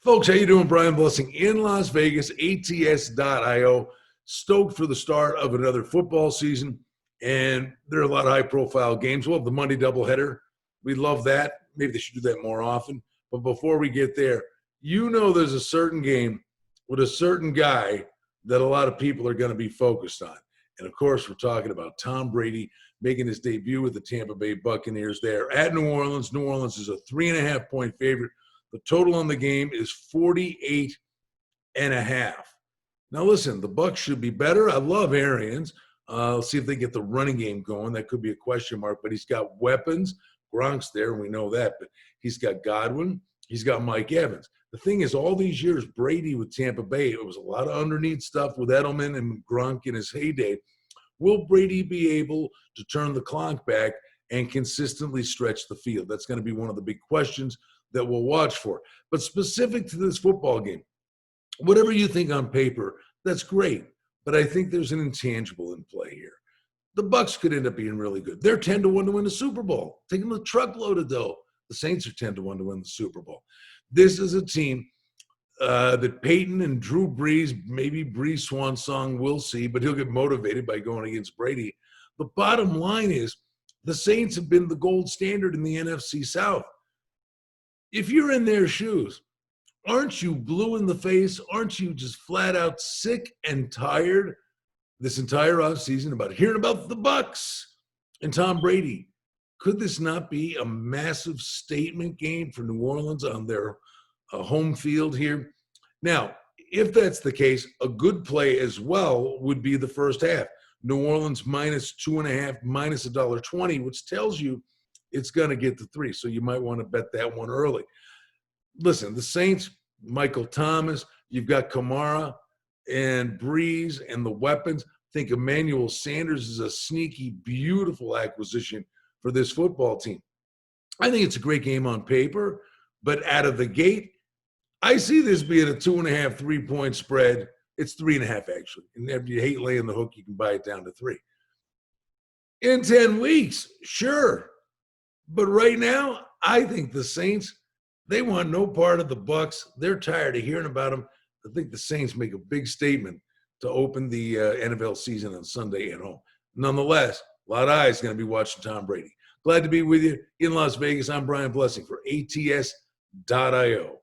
Folks, how you doing? Brian Blessing in Las Vegas, ATS.io. Stoked for the start of another football season, and there are a lot of high-profile games. We'll have the Monday doubleheader. We love that. Maybe they should do that more often. But before we get there, you know there's a certain game with a certain guy that a lot of people are going to be focused on. And, of course, we're talking about Tom Brady making his debut with the Tampa Bay Buccaneers there at New Orleans. New Orleans is a 3.5-point favorite. The total on the game is 48.5. Now, listen, the Bucs should be better. I love Arians. Let's see if they get the running game going. That could be a question mark, but he's got weapons. Gronk's there, and we know that. But he's got Godwin. He's got Mike Evans. The thing is, all these years, Brady with Tampa Bay, it was a lot of underneath stuff with Edelman and Gronk in his heyday. Will Brady be able to turn the clock back and consistently stretch the field? That's going to be one of the big questions that we'll watch for. But specific to this football game, whatever you think on paper, that's great. But I think there's an intangible in play here. The Bucs could end up being really good. They're 10-1 to win the Super Bowl, taking a truckload of dough. The Saints are 10-1 to win the Super Bowl. This is a team that Peyton and Drew Brees, maybe Brees swan song, we'll see, but he'll get motivated by going against Brady. The bottom line is the Saints have been the gold standard in the NFC South. If you're in their shoes, aren't you blue in the face? Aren't you just flat out sick and tired this entire offseason about hearing about the Bucs and Tom Brady? Could this not be a massive statement game for New Orleans on their home field here? Now, if that's the case, a good play as well would be the first half. New Orleans -2.5, minus $1.20, which tells you it's going to get to 3. So you might want to bet that one early. Listen, the Saints, Michael Thomas, you've got Kamara and Brees and the weapons. I think Emmanuel Sanders is a sneaky, beautiful acquisition for this football team. I think it's a great game on paper, but out of the gate, I see this being a 2.5, 3-point spread. It's 3.5, actually. And if you hate laying the hook, you can buy it down to 3. In 10 weeks, sure. But right now, I think the Saints, they want no part of the Bucs. They're tired of hearing about them. I think the Saints make a big statement to open the NFL season on Sunday at home. Nonetheless, a lot of eyes going to be watching Tom Brady. Glad to be with you in Las Vegas. I'm Brian Blessing for ATS.io.